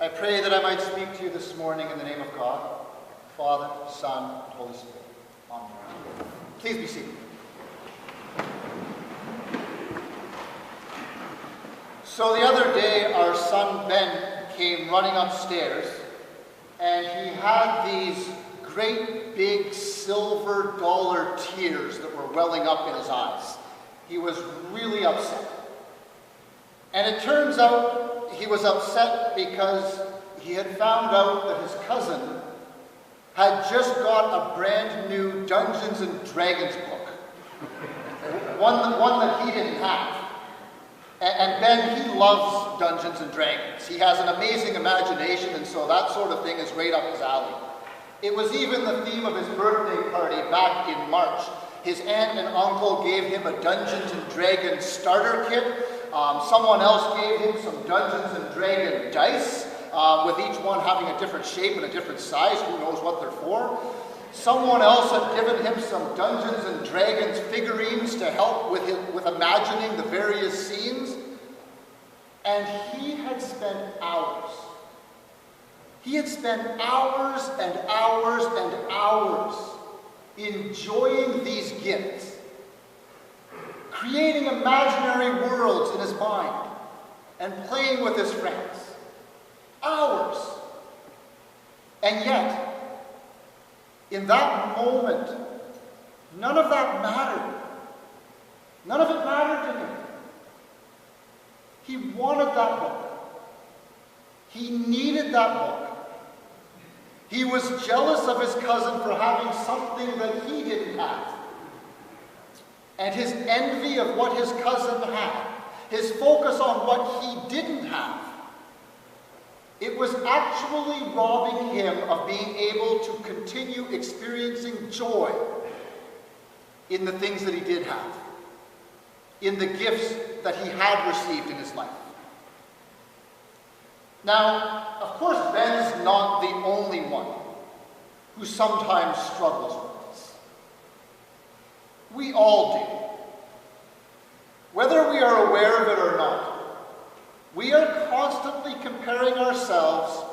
I pray that I might speak to you this morning in the name of God, Father, Son, and Holy Spirit. Amen. Please be seated. So the other day, our son Ben came running upstairs, and he had these great big silver dollar tears that were welling up in his eyes. He was really upset. And it turns out he was upset because he had found out that his cousin had just got a brand new Dungeons and Dragons book. one that he didn't have. And Ben, he loves Dungeons and Dragons. He has an amazing imagination, and so that sort of thing is right up his alley. It was even the theme of his birthday party back in March. His aunt and uncle gave him a Dungeons and Dragons starter kit. Someone else gave him some Dungeons and Dragons dice, with each one having a different shape and a different size. Who knows what they're for? Someone else had given him some Dungeons and Dragons figurines to help with imagining the various scenes. And he had spent hours. He had spent hours and hours and hours enjoying these gifts, creating imaginary worlds in his mind, and playing with his friends. Hours. And yet, in that moment, none of that mattered. None of it mattered to him. He wanted that book. He needed that book. He was jealous of his cousin for having something that he didn't have. And his envy of what his cousin had, his focus on what he didn't have, it was actually robbing him of being able to continue experiencing joy in the things that he did have, in the gifts that he had received in his life. Now, of course, Ben's not the only one who sometimes struggles with this. We all do. Whether we are aware of it or not, we are constantly comparing ourselves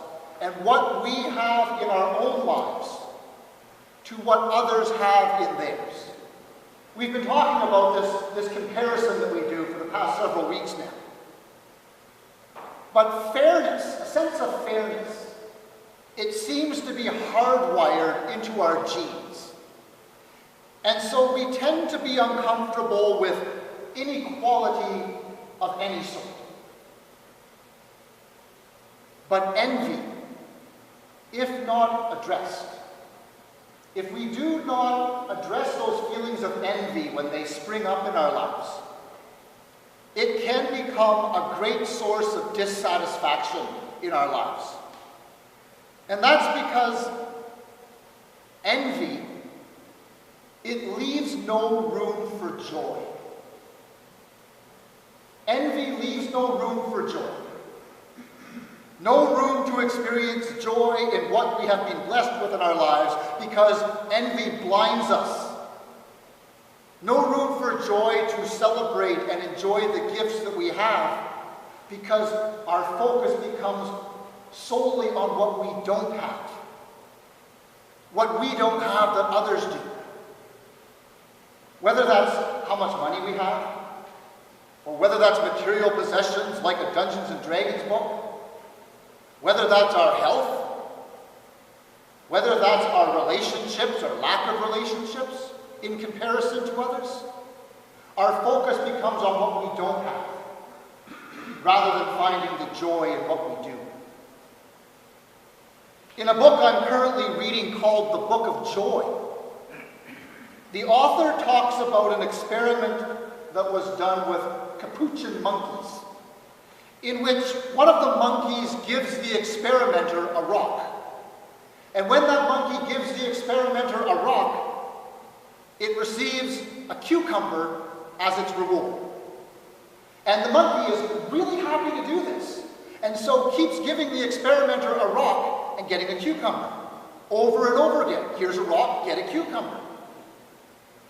and what we have in our own lives to what others have in theirs. We've been talking about this comparison that we do for the past several weeks now. But fairness, a sense of fairness, it seems to be hardwired into our genes. And so we tend to be uncomfortable with inequality of any sort. But envy, if not addressed, if we do not address those feelings of envy when they spring up in our lives, it can become a great source of dissatisfaction in our lives. And that's because envy, it leaves no room for joy. Envy leaves no room for joy. No room to experience joy in what we have been blessed with in our lives because envy blinds us. No room for joy to celebrate and enjoy the gifts that we have because our focus becomes solely on what we don't have. What we don't have that others do. Whether that's how much money we have, or whether that's material possessions like a Dungeons and Dragons book, whether that's our health, whether that's our relationships or lack of relationships in comparison to others, our focus becomes on what we don't have, rather than finding the joy in what we do. In a book I'm currently reading called The Book of Joy, the author talks about an experiment that was done with capuchin monkeys, in which one of the monkeys gives the experimenter a rock. And when that monkey gives the experimenter a rock, it receives a cucumber as its reward. And the monkey is really happy to do this, and so keeps giving the experimenter a rock and getting a cucumber. Over and over again. Here's a rock, get a cucumber.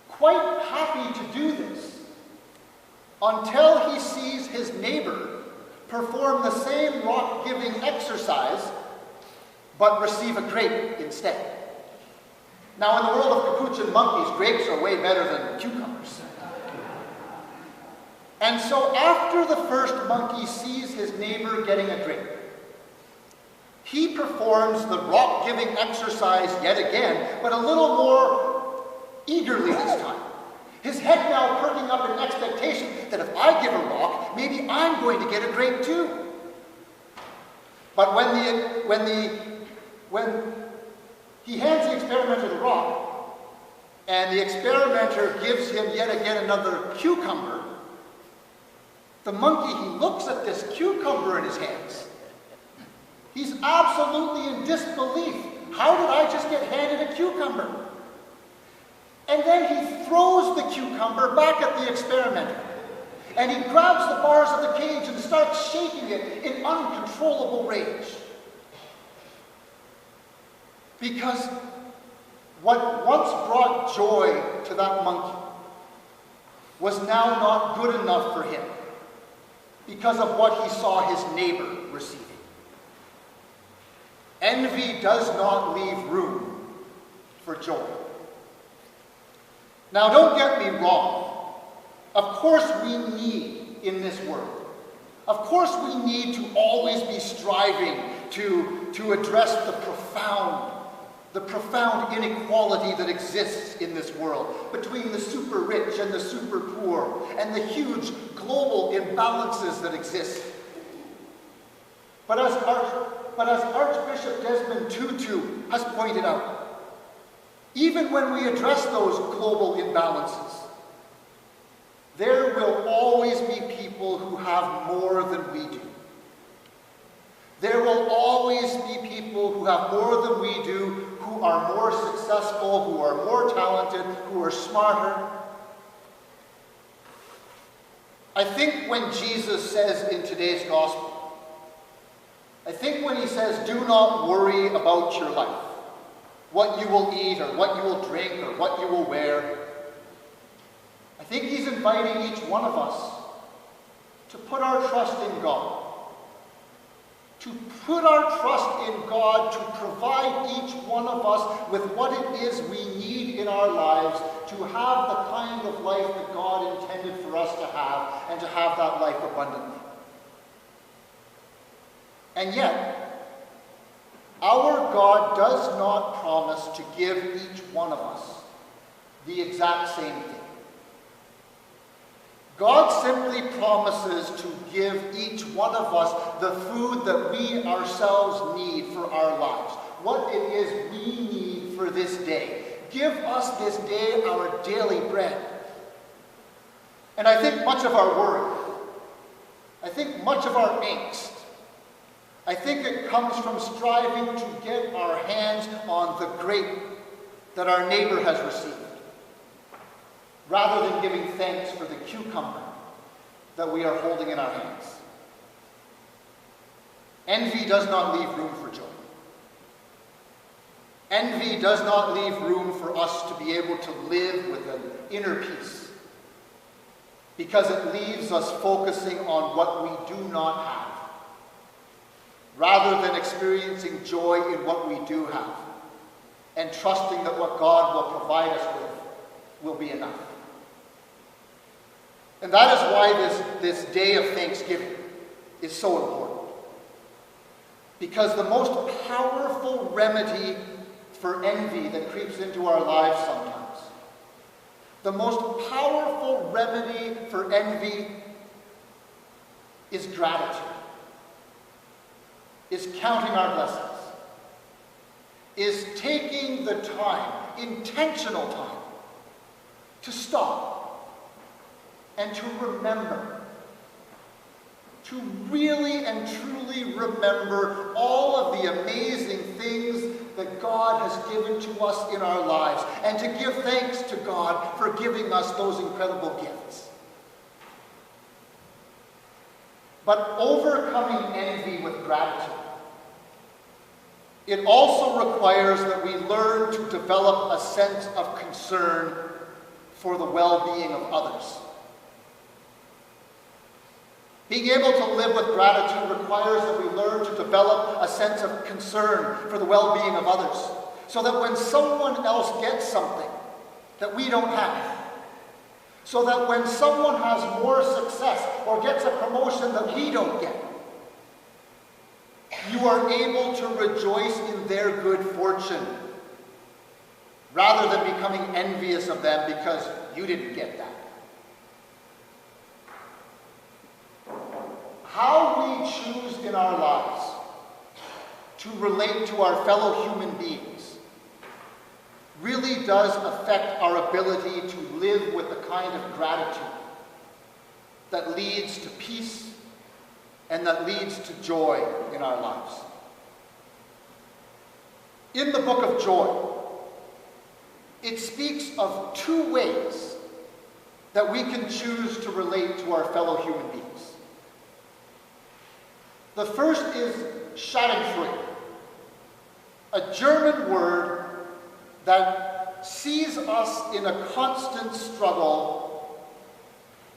Quite happy to do this, until he sees his neighbor perform the same rock-giving exercise but receive a grape instead. Now, in the world of capuchin monkeys, grapes are way better than cucumbers. And so after the first monkey sees his neighbor getting a grape, he performs the rock-giving exercise yet again, but a little more eagerly this time. His head now perking up in expectation that if I give a rock, maybe I'm going to get a grape too. But when he hands the experimenter the rock, and the experimenter gives him yet again another cucumber, the monkey, he looks at this cucumber in his hands. He's absolutely in disbelief. How did I just get handed a cucumber? And then he throws the cucumber back at the experimenter. And he grabs the bars of the cage and starts shaking it in uncontrollable rage. Because what once brought joy to that monkey was now not good enough for him because of what he saw his neighbor receiving. Envy does not leave room for joy. Now, don't get me wrong. Of course we need in this world. Of course we need to always be striving to address the profound inequality that exists in this world between the super rich and the super poor and the huge global imbalances that exist. But as Archbishop Desmond Tutu has pointed out, even when we address those global imbalances, there will always be people who have more than we do. There will always be people who have more than we do, who are more successful, who are more talented, who are smarter. I think when Jesus says in today's gospel, I think when he says, do not worry about your life, what you will eat or what you will drink or what you will wear, I think he's inviting each one of us to put our trust in God. To put our trust in God to provide each one of us with what it is we need in our lives to have the kind of life that God intended for us to have, and to have that life abundantly. And yet, our God does not promise to give each one of us the exact same thing. God simply promises to give each one of us the food that we ourselves need for our lives, what it is we need for this day. Give us this day our daily bread. And I think much of our worry, I think much of our angst, I think it comes from striving to get our hands on the grape that our neighbor has received, rather than giving thanks for the cucumber that we are holding in our hands. Envy does not leave room for joy. Envy does not leave room for us to be able to live with an inner peace, because it leaves us focusing on what we do not have, rather than experiencing joy in what we do have, and trusting that what God will provide us with will be enough. And that is why this day of Thanksgiving is so important. Because the most powerful remedy for envy that creeps into our lives sometimes, the most powerful remedy for envy is gratitude, is counting our blessings, is taking the time, intentional time, to stop and to remember, to really and truly remember all of the amazing things that God has given to us in our lives, and to give thanks to God for giving us those incredible gifts. But overcoming envy with gratitude, it also requires that we learn to develop a sense of concern for the well-being of others. Being able to live with gratitude requires that we learn to develop a sense of concern for the well-being of others, so that when someone else gets something that we don't have, so that when someone has more success or gets a promotion that we don't get, you are able to rejoice in their good fortune, rather than becoming envious of them because you didn't get that. How we choose in our lives to relate to our fellow human beings really does affect our ability to live with the kind of gratitude that leads to peace and that leads to joy in our lives. In the book of Joy, it speaks of two ways that we can choose to relate to our fellow human beings. The first is Schadenfreude, a German word that sees us in a constant struggle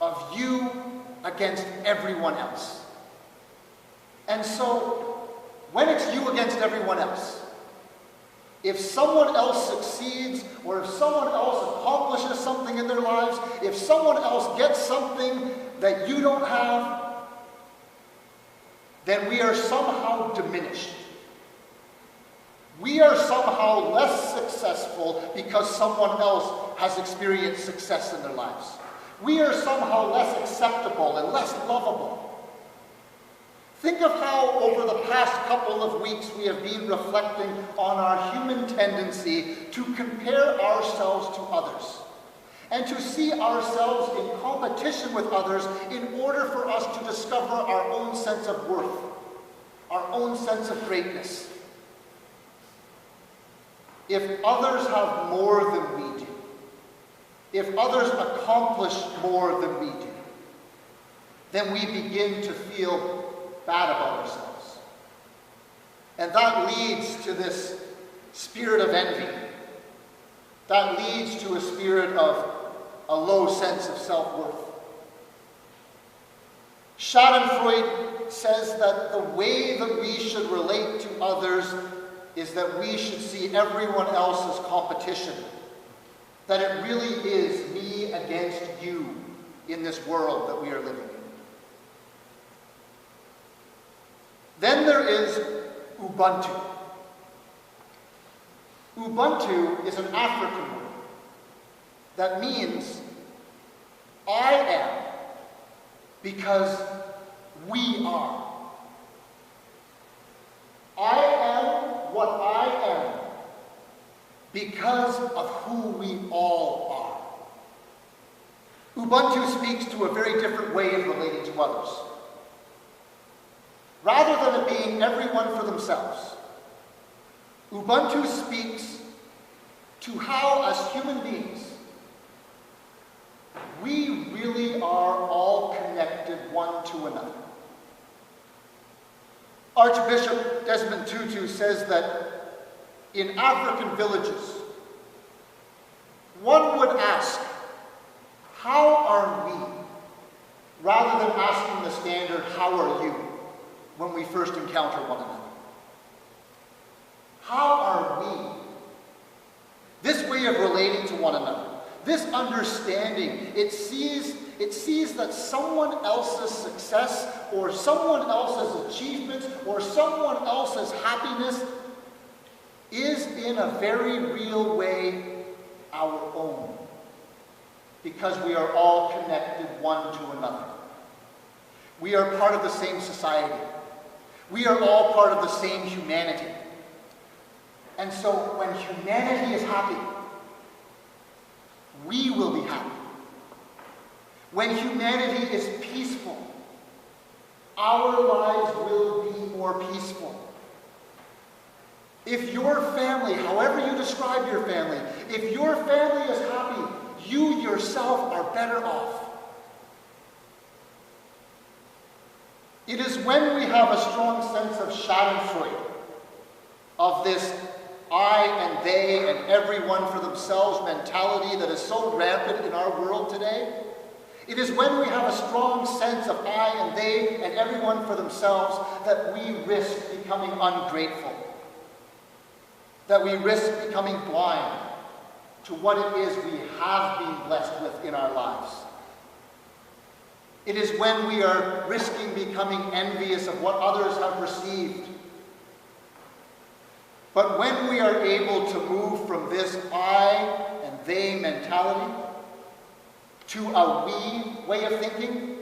of you against everyone else. And so, when it's you against everyone else, if someone else succeeds, or if someone else accomplishes something in their lives, if someone else gets something that you don't have, then we are somehow diminished. We are somehow less successful because someone else has experienced success in their lives. We are somehow less acceptable and less lovable. Think of how over the past couple of weeks we have been reflecting on our human tendency to compare ourselves to others and to see ourselves in competition with others in order for us to discover our own sense of worth, our own sense of greatness. If others have more than we do, if others accomplish more than we do, then we begin to feel bad about ourselves. And that leads to this spirit of envy. That leads to a spirit of a low sense of self-worth. Schadenfreude says that the way that we should relate to others is that we should see everyone else as competition. That it really is me against you in this world that we are living in. Then there is Ubuntu. Ubuntu is an African word that means I am because we are. I am what I am because of who we all are. Ubuntu speaks to a very different way of relating to others. Rather than it being everyone for themselves, Ubuntu speaks to how, as human beings, we really are all connected one to another. Archbishop Desmond Tutu says that in African villages, one would ask, how are we? Rather than asking the standard, how are you? When we first encounter one another. How are we? This way of relating to one another, this understanding, it sees that someone else's success or someone else's achievements or someone else's happiness is in a very real way our own, because we are all connected one to another. We are part of the same society. We are all part of the same humanity. And so when humanity is happy, we will be happy. When humanity is peaceful, our lives will be more peaceful. If your family, however you describe your family, if your family is happy, you yourself are better off. It is when we have a strong sense of Schadenfreude, of this I and they and everyone for themselves mentality that is so rampant in our world today. It is when we have a strong sense of I and they and everyone for themselves that we risk becoming ungrateful, that we risk becoming blind to what it is we have been blessed with in our lives. It is when we are risking becoming envious of what others have received. But when we are able to move from this I and they mentality to a we way of thinking,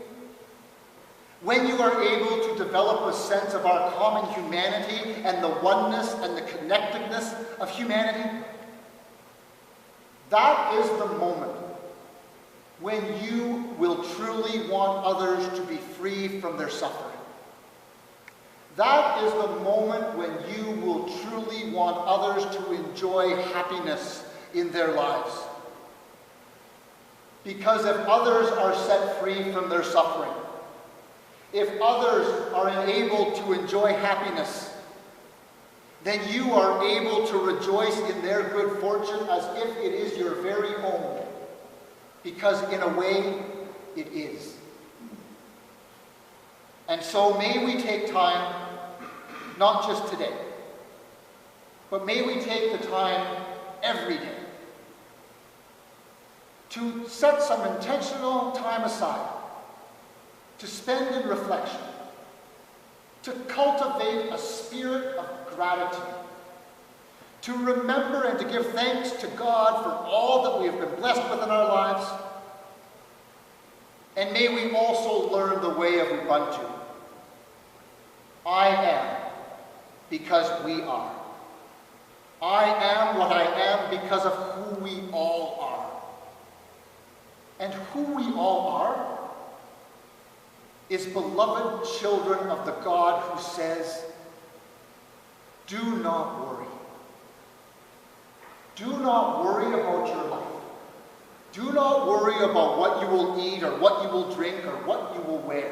when you are able to develop a sense of our common humanity and the oneness and the connectedness of humanity, that is the moment when you will truly want others to be free from their suffering. That is the moment when you will truly want others to enjoy happiness in their lives. Because if others are set free from their suffering, if others are enabled to enjoy happiness, then you are able to rejoice in their good fortune as if it is your very own. Because in a way, it is. And so may we take time, not just today, but may we take the time every day to set some intentional time aside to spend in reflection, to cultivate a spirit of gratitude, to remember and to give thanks to God for all that we have been blessed with in our lives. And may we also learn the way of Ubuntu. I am because we are. I am what I am because of who we all are. And who we all are is beloved children of the God who says, do not worry. Do not worry about your life. Do not worry about what you will eat or what you will drink or what you will wear.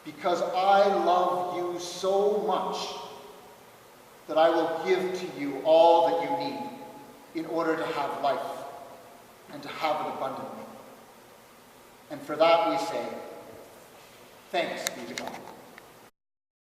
Because I love you so much that I will give to you all that you need in order to have life and to have it abundantly. And for that we say, thanks be to God.